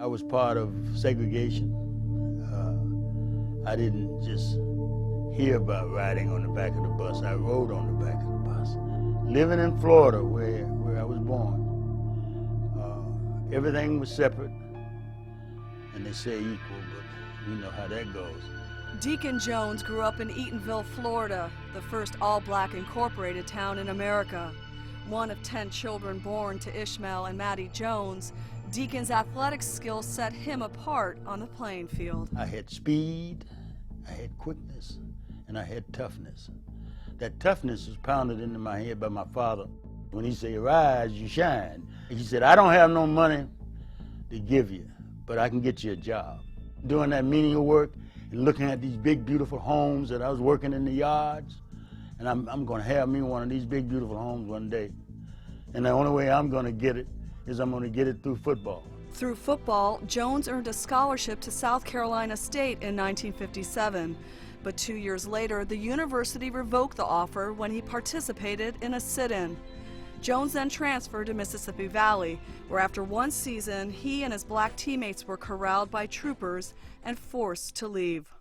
I was part of segregation. I didn't just hear about riding on the back of the bus. I rode on the back of the bus. Living in Florida, where I was born, everything was separate, and they say equal, but we know how that goes. Deacon Jones grew up in Eatonville, Florida, the first all-black incorporated town in America. One of 10 children born to Ishmael and Maddie Jones, Deacon's athletic skills set him apart on the playing field. I had speed, I had quickness, and I had toughness. That toughness was pounded into my head by my father. When he said, "Rise, you shine." He said, "I don't have no money to give you, but I can get you a job." Doing that menial work and looking at these big, beautiful homes that I was working in the yards, and I'm gonna have me one of these big, beautiful homes one day. And the only way I'm gonna get it is I'm gonna get it through football. Through football, Jones earned a scholarship to South Carolina State in 1957. But 2 years later, the university revoked the offer when he participated in a sit-in. Jones then transferred to Mississippi Valley, where after one season, he and his black teammates were corralled by troopers and forced to leave.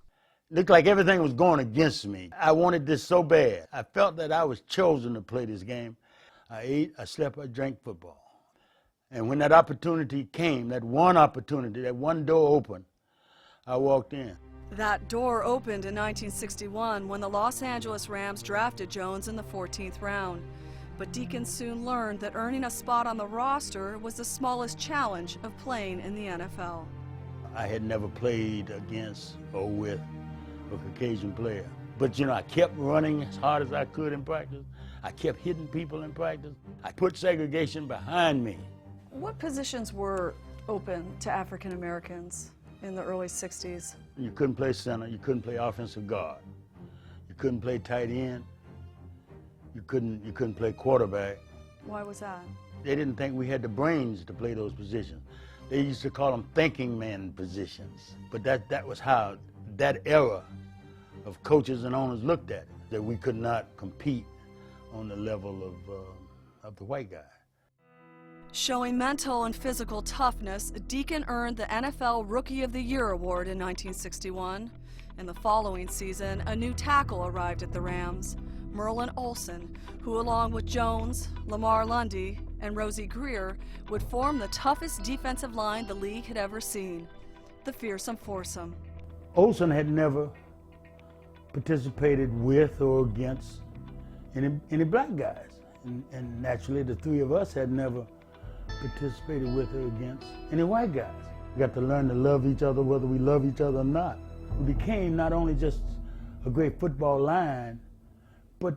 It looked like everything was going against me. I wanted this so bad. I felt that I was chosen to play this game. I ate, I slept, I drank football. And when that opportunity came, that one opportunity, that one door opened, I walked in. That door opened in 1961 when the Los Angeles Rams drafted Jones in the 14th round. But Deacon soon learned that earning a spot on the roster was the smallest challenge of playing in the NFL. I had never played against or with a Caucasian player. But you know, I kept running as hard as I could in practice. I kept hitting people in practice. I put segregation behind me. What positions were open to African Americans in the early 60s? You couldn't play center, you couldn't play offensive guard. You couldn't play tight end. You couldn't play quarterback. Why was that? They didn't think we had the brains to play those positions. They used to call them thinking man positions. But that was how that era of coaches and owners looked at it, that we could not compete on the level of the white guy. Showing mental and physical toughness, Deacon earned the NFL Rookie of the Year award in 1961. In the following season, a new tackle arrived at the Rams, Merlin Olsen, who along with Jones, Lamar Lundy, and Rosie Greer would form the toughest defensive line the league had ever seen, the Fearsome Foursome. Olsen had never participated with or against any black guys. And naturally, the three of us had never participated with or against any white guys. We got to learn to love each other whether we love each other or not. We became not only just a great football line, but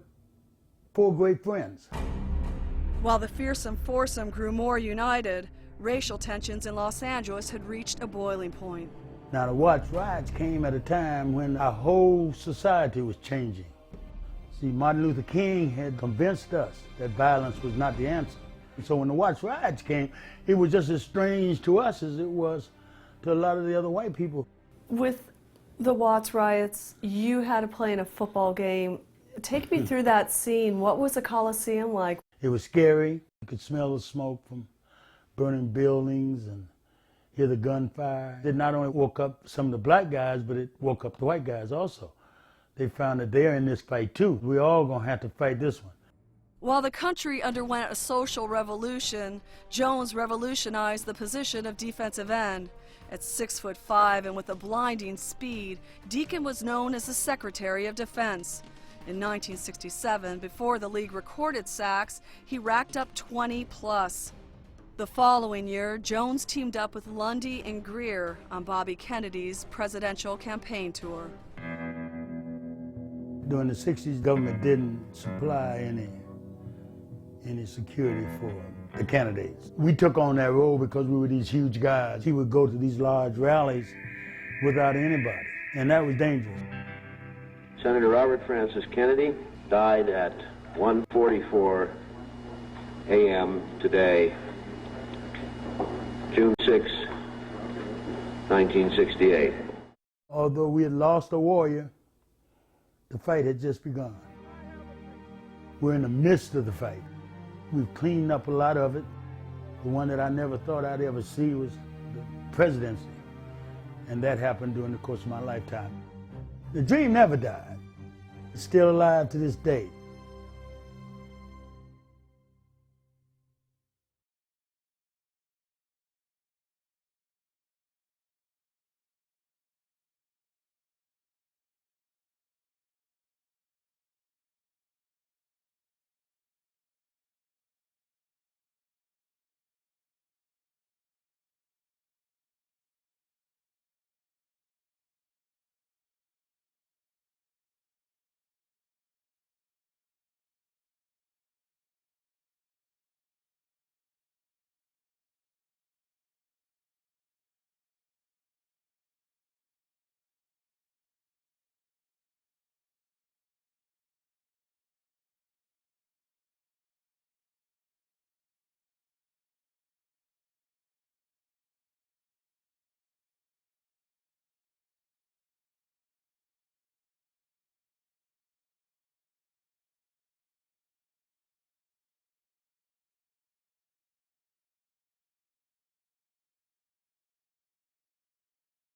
4 great friends. While the Fearsome Foursome grew more united, racial tensions in Los Angeles had reached a boiling point. Now, the Watch Riots came at a time when our whole society was changing. See, Martin Luther King had convinced us that violence was not the answer. So when the Watch Riots came, it was just as strange to us as it was to a lot of the other white people. With the Watts riots, you had to play in a football game. Take me through that scene. What was the Coliseum like? It was scary. You could smell the smoke from burning buildings and hear the gunfire. It not only woke up some of the black guys, but it woke up the white guys also. They found that they're in this fight too. We're all gonna have to fight this one. While the country underwent a social revolution, Jones revolutionized the position of defensive end. At 6'5" and with a blinding speed, Deacon was known as the Secretary of Defense. In 1967, before the league recorded sacks, he racked up 20+. The following year, Jones teamed up with Lundy and Greer on Bobby Kennedy's presidential campaign tour. During the 60s, government didn't supply any security for the candidates. We took on that role because we were these huge guys. He would go to these large rallies without anybody, and that was dangerous. Senator Robert Francis Kennedy died at 1:44 a.m. today, June 6, 1968. Although we had lost a warrior, the fight had just begun. We're in the midst of the fight. We've cleaned up a lot of it. The one that I never thought I'd ever see was the presidency, and that happened during the course of my lifetime. The dream never died. It's still alive to this day.